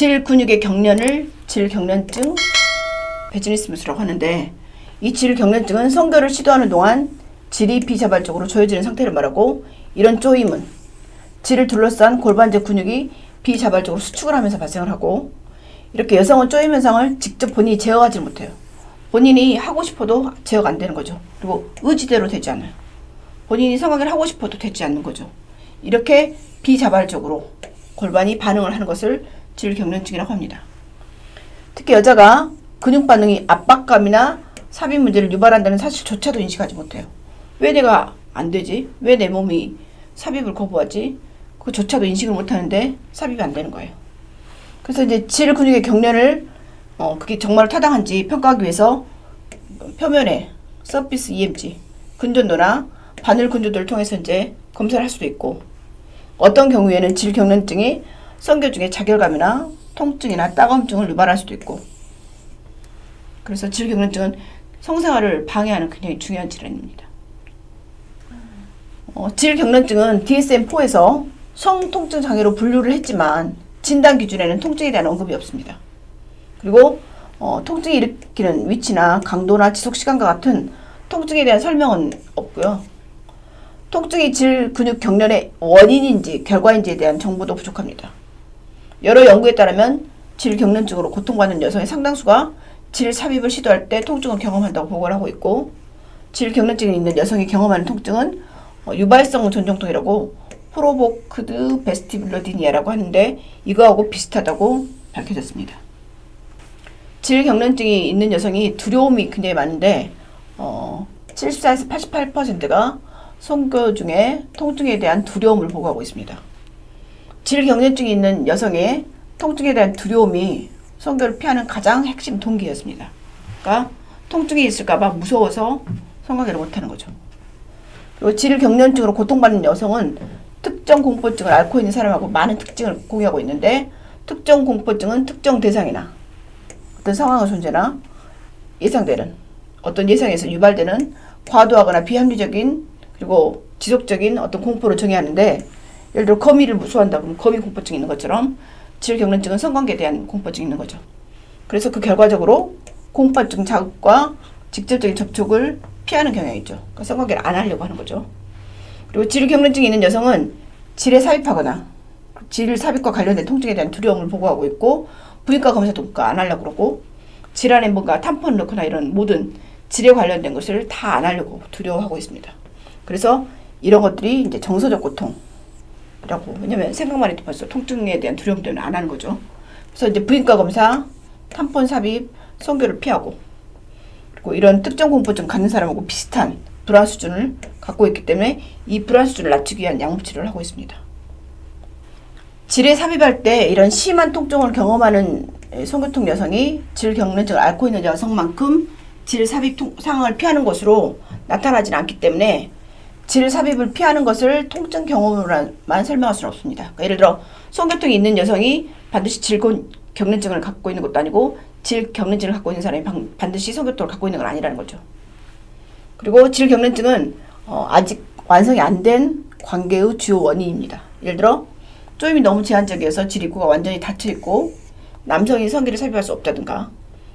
질 근육의 경련을 질경련증 베지니스무스라고 하는데, 이 질경련증은 성교를 시도하는 동안 질이 비자발적으로 조여지는 상태를 말하고, 이런 조임은 질을 둘러싼 골반제 근육이 비자발적으로 수축을 하면서 발생을 하고, 이렇게 여성은 조임 현상을 직접 본인이 제어하지 못해요. 본인이 하고 싶어도 제어가 안 되는 거죠. 그리고 의지대로 되지 않아요. 본인이 성관계를 하고 싶어도 되지 않는 거죠. 이렇게 비자발적으로 골반이 반응을 하는 것을 질경련증이라고 합니다. 특히 여자가 근육 반응이 압박감이나 삽입 문제를 유발한다는 사실조차도 인식하지 못해요. 왜 내가 안 되지? 왜 내 몸이 삽입을 거부하지? 그조차도 인식을 못하는데 삽입이 안 되는 거예요. 그래서 이제 질 근육의 경련을 그게 정말 타당한지 평가하기 위해서 표면에 서피스 EMG, 근전도나 바늘 근조도를 통해서 이제 검사를 할 수도 있고, 어떤 경우에는 질 경련증이 성교 중에 자결감이나 통증이나 따가움증을 유발할 수도 있고, 그래서 질 경련증은 성생활을 방해하는 굉장히 중요한 질환입니다. 질 경련증은 DSM-4에서 성통증 장애로 분류를 했지만 진단 기준에는 통증에 대한 언급이 없습니다. 그리고 통증이 일으키는 위치나 강도나 지속 시간과 같은 통증에 대한 설명은 없고요. 통증이 질 근육 경련의 원인인지 결과인지에 대한 정보도 부족합니다. 여러 연구에 따르면 질 경련증으로 고통받는 여성의 상당수가 질 삽입을 시도할 때 통증을 경험한다고 보고를 하고 있고, 질 경련증이 있는 여성이 경험하는 통증은 유발성 전정통이라고 프로보크드 베스티뷸러디니아라고 하는데, 이거하고 비슷하다고 밝혀졌습니다. 질 경련증이 있는 여성이 두려움이 굉장히 많은데 74에서 88%가 성교 중에 통증에 대한 두려움을 보고하고 있습니다. 질 경련증이 있는 여성의 통증에 대한 두려움이 성교를 피하는 가장 핵심 동기였습니다. 그러니까 통증이 있을까봐 무서워서 성관계를 못하는 거죠. 그리고 질 경련증으로 고통받는 여성은 특정 공포증을 앓고 있는 사람하고 많은 특징을 공유하고 있는데, 특정 공포증은 특정 대상이나 어떤 상황의 존재나 예상되는 어떤 예상에서 유발되는 과도하거나 비합리적인 그리고 지속적인 어떤 공포를 정의하는데, 예를 들어 거미를 무서워한다 그러면 거미 공포증이 있는 것처럼 질 경련증은 성관계에 대한 공포증이 있는 거죠. 그래서 그 결과적으로 공포증 자극과 직접적인 접촉을 피하는 경향이 있죠. 그러니까 성관계를 안 하려고 하는 거죠. 그리고 질 경련증이 있는 여성은 질에 삽입하거나 질 삽입과 관련된 통증에 대한 두려움을 보고하고 있고, 부인과 검사도 안 하려고 그러고, 질환에 뭔가 탐폰을 넣거나 이런 모든 질에 관련된 것을 다 안 하려고 두려워하고 있습니다. 그래서 이런 것들이 이제 정서적 고통이라고, 왜냐면 생각만 해도 벌써 통증에 대한 두려움 때문에 안 하는 거죠. 그래서 이제 부인과 검사, 탐폰 삽입, 성교를 피하고, 그리고 이런 특정 공포증 갖는 사람하고 비슷한 불안 수준을 갖고 있기 때문에 이 불안 수준을 낮추기 위한 약물 치료를 하고 있습니다. 질에 삽입할 때 이런 심한 통증을 경험하는 성교통 여성이 질 경련증을 앓고 있는 여성만큼 질 삽입 상황을 피하는 것으로 나타나지는 않기 때문에 질 삽입을 피하는 것을 통증 경험으로만 설명할 수는 없습니다. 그러니까 예를 들어 성교통이 있는 여성이 반드시 질 경련증을 갖고 있는 것도 아니고, 질 경련증을 갖고 있는 사람이 반드시 성교통을 갖고 있는 건 아니라는 거죠. 그리고 질 경련증은 아직 완성이 안 된 관계의 주요 원인입니다. 예를 들어 조임이 너무 제한적이어서 질 입구가 완전히 닫혀 있고 남성이 성기를 삽입할 수 없다든가,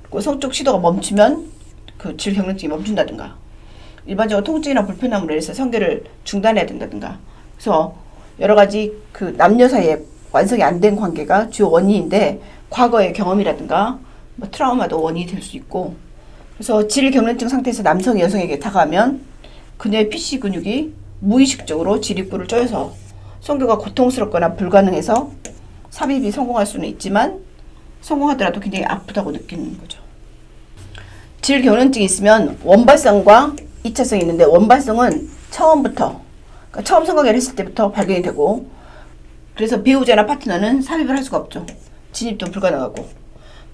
그리고 성적 시도가 멈추면 그 질 경련증이 멈춘다든가, 일반적으로 통증이나 불편함으로 인해서 성기를 중단해야 된다든가, 그래서 여러 가지 그 남녀 사이에 완성이 안 된 관계가 주요 원인인데, 과거의 경험이라든가 뭐 트라우마도 원인이 될 수 있고, 그래서 질 경련증 상태에서 남성이 여성에게 다가가면 그녀의 PC 근육이 무의식적으로 질 입구를 조여서 성교가 고통스럽거나 불가능해서 삽입이 성공할 수는 있지만, 성공하더라도 굉장히 아프다고 느끼는 거죠. 질 경련증이 있으면 원발성과 2차성이 있는데, 원발성은 처음부터, 그러니까 처음 성관계를 했을 때부터 발견이 되고, 그래서 배우자나 파트너는 삽입을 할 수가 없죠. 진입도 불가능하고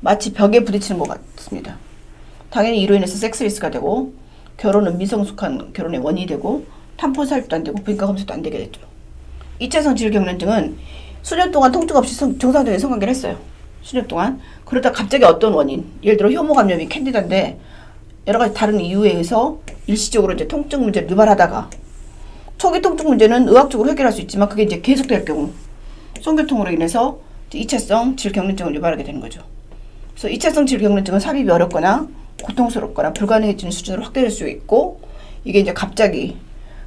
마치 벽에 부딪히는 것 같습니다. 당연히 이로 인해서 섹스리스가 되고, 결혼은 미성숙한 결혼의 원인이 되고, 탐폰 삽입도 안 되고, 부인과 검사도 안 되게 됐죠. 2차성 질 경련증은 수년 동안 통증 없이 정상적인 성관계를 했어요. 수년 동안. 그러다 갑자기 어떤 원인, 예를 들어 혐오 감염이 캔디다인데 여러 가지 다른 이유에 의해서 일시적으로 이제 통증 문제를 유발하다가, 초기 통증 문제는 의학적으로 해결할 수 있지만 그게 이제 계속될 경우, 성교통으로 인해서 2차성 질경련증을 유발하게 되는 거죠. 그래서 2차성 질경련증은 삽입이 어렵거나 고통스럽거나 불가능해지는 수준으로 확대될 수 있고, 이게 이제 갑자기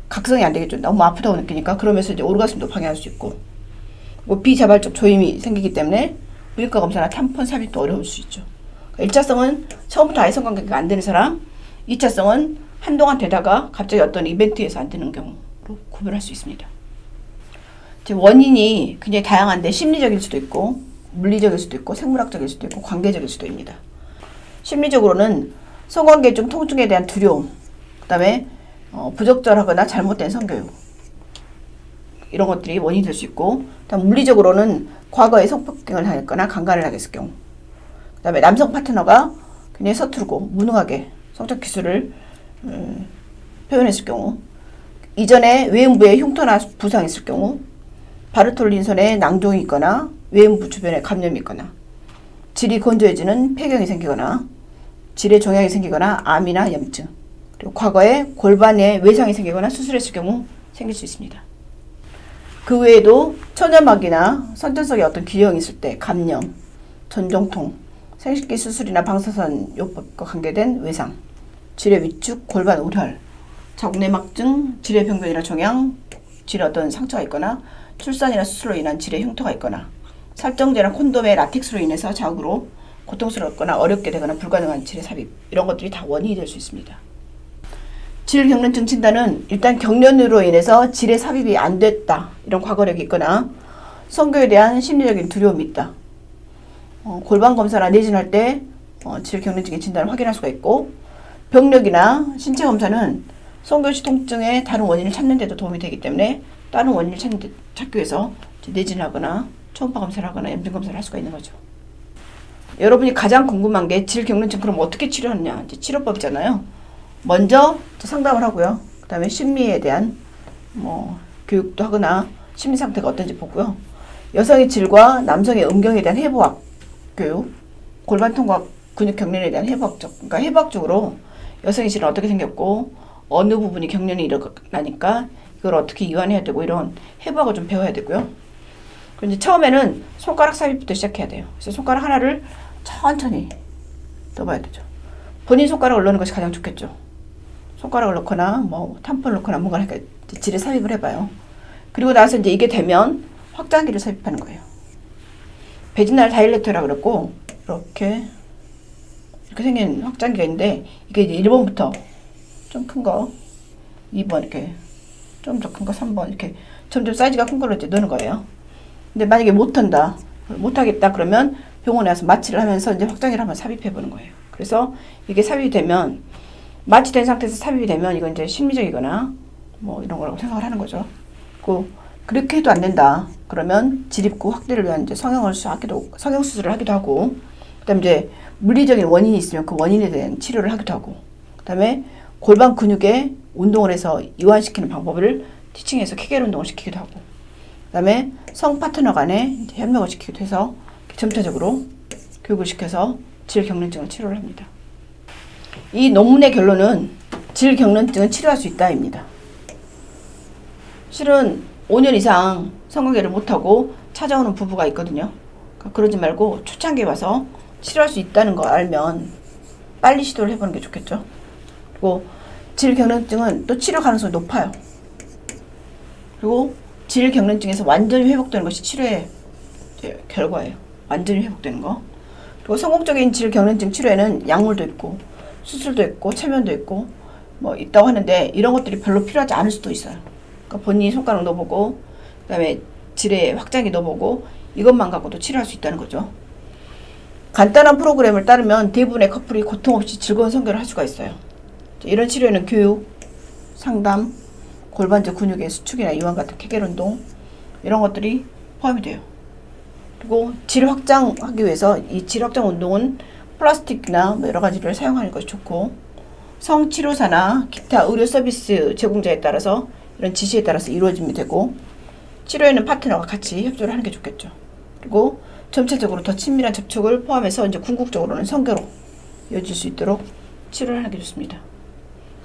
각성이 안 되겠죠. 너무 아프다고 느끼니까. 그러면서 이제 오르가슴도 방해할 수 있고, 뭐 비자발적 조임이 생기기 때문에 물리과 검사나 탐폰 삽입도 어려울 수 있죠. 1차성은 처음부터 아예 성관계가 안 되는 사람, 2차성은 한동안 되다가 갑자기 어떤 이벤트에서 안 되는 경우로 구별할 수 있습니다. 원인이 굉장히 다양한데 심리적일 수도 있고 물리적일 수도 있고 생물학적일 수도 있고 관계적일 수도 있습니다. 심리적으로는 성관계 중 통증에 대한 두려움, 그 다음에 부적절하거나 잘못된 성교육, 이런 것들이 원인이 될 수 있고, 다음 물리적으로는 과거에 성폭행을 당했거나 강간을 당했을 경우, 그 다음에 남성 파트너가 굉장히 서투르고 무능하게 성적 기술을 표현했을 경우, 이전에 외음부에 흉터나 부상이 있을 경우, 바르톨린선에 낭종이 있거나 외음부 주변에 감염이 있거나, 질이 건조해지는 폐경이 생기거나 질의 종양이 생기거나 암이나 염증, 그리고 과거에 골반에 외상이 생기거나 수술했을 경우 생길 수 있습니다. 그 외에도 천연막이나 선천성의 어떤 기형이 있을 때 감염, 전정통, 생식기 수술이나 방사선 요법과 관계된 외상, 질의 위축, 골반 우혈, 적내막증, 질의 병변이나 종양, 질의 어떤 상처가 있거나 출산이나 수술로 인한 질의 흉터가 있거나 살정제나 콘돔의 라텍스로 인해서 자극으로 고통스럽거나 어렵게 되거나 불가능한 질의 삽입, 이런 것들이 다 원인이 될 수 있습니다. 질경련증 진단은 일단 경련으로 인해서 질의 삽입이 안 됐다, 이런 과거력이 있거나 성교에 대한 심리적인 두려움이 있다, 골반 검사나 내진할 때 질경련증의 진단을 확인할 수가 있고, 병력이나 신체 검사는 성교시 통증의 다른 원인을 찾는 데도 도움이 되기 때문에 다른 원인을 찾기 위해서 내진하거나 초음파 검사를 하거나 염증 검사를 할 수가 있는 거죠. 여러분이 가장 궁금한 게 질경련증 그럼 어떻게 치료하느냐, 이제 치료법이잖아요. 먼저 상담을 하고요. 그 다음에 심리에 대한 교육도 하거나 심리 상태가 어떤지 보고요. 여성의 질과 남성의 음경에 대한 해부학 교육, 골반 통과 근육 경련에 대한 그러니까 해부학적으로 여성의 질은 어떻게 생겼고 어느 부분이 경련이 일어나니까 이걸 어떻게 이완해야 되고, 이런 해부학을 좀 배워야 되고요. 그리고 이제 처음에는 손가락 삽입부터 시작해야 돼요. 그래서 손가락 하나를 천천히 넣어봐야 되죠. 본인 손가락을 넣는 것이 가장 좋겠죠. 손가락을 넣거나 탐폰을 넣거나 뭔가 이렇게 질에 삽입을 해봐요. 그리고 나서 이제 이게 되면 확장기를 삽입하는 거예요. 베지날 다일레터라 그랬고, 이렇게 생긴 확장기가 있는데, 이게 이제 1번부터 좀 큰 거, 2번 이렇게 좀 더 큰 거, 3번 이렇게 점점 사이즈가 큰 걸로 이제 넣는 거예요. 근데 만약에 못하겠다 그러면 병원에 와서 마취를 하면서 이제 확장기를 한번 삽입해 보는 거예요. 그래서 이게 삽입이 되면, 마취된 상태에서 삽입이 되면 이건 이제 심리적이거나 이런 거라고 생각을 하는 거죠. 그렇게 해도 안 된다 그러면 질입구 확대를 위한 이제 성형 수술을 하기도 하고, 그다음에 이제 물리적인 원인이 있으면 그 원인에 대한 치료를 하기도 하고, 그다음에 골반 근육에 운동을 해서 이완시키는 방법을 티칭해서 케겔 운동을 시키기도 하고, 그다음에 성 파트너 간에 이제 협력을 시키기도 해서 점차적으로 교육을 시켜서 질경련증을 치료를 합니다. 이 논문의 결론은 질경련증은 치료할 수 있다입니다. 실은 5년 이상 성관계를 못하고 찾아오는 부부가 있거든요. 그러니까 그러지 말고 초창기에 와서 치료할 수 있다는 거 알면 빨리 시도를 해보는 게 좋겠죠. 그리고 질경련증은 또 치료 가능성이 높아요. 그리고 질경련증에서 완전히 회복되는 것이 치료의 결과예요. 완전히 회복되는 거. 그리고 성공적인 질경련증 치료에는 약물도 있고 수술도 있고 체면도 있고 있다고 하는데, 이런 것들이 별로 필요하지 않을 수도 있어요. 그러니까 본인이 손가락 넣어보고 그다음에 질의 확장기 넣어보고 이것만 갖고도 치료할 수 있다는 거죠. 간단한 프로그램을 따르면 대부분의 커플이 고통 없이 즐거운 성교를 할 수가 있어요. 이런 치료에는 교육, 상담, 골반적 근육의 수축이나 이완 같은 케겔 운동, 이런 것들이 포함이 돼요. 그리고 질 확장하기 위해서 이 질 확장 운동은 플라스틱이나 여러 가지를 사용하는 것이 좋고, 성치료사나 기타 의료 서비스 제공자에 따라서 이런 지시에 따라서 이루어지면 되고, 치료에는 파트너가 같이 협조를 하는 게 좋겠죠. 그리고 전체적으로 더 친밀한 접촉을 포함해서 이제 궁극적으로는 성교로 이어질 수 있도록 치료를 하는 게 좋습니다.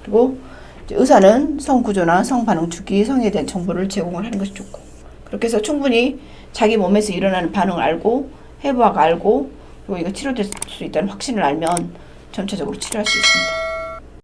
그리고 이제 의사는 성 구조나 성 반응 주기, 성에 대한 정보를 제공을 하는 것이 좋고, 그렇게 해서 충분히 자기 몸에서 일어나는 반응을 알고 해부학 알고 그리고 이거 치료될 수 있다는 확신을 알면 점차적으로 치료할 수 있습니다.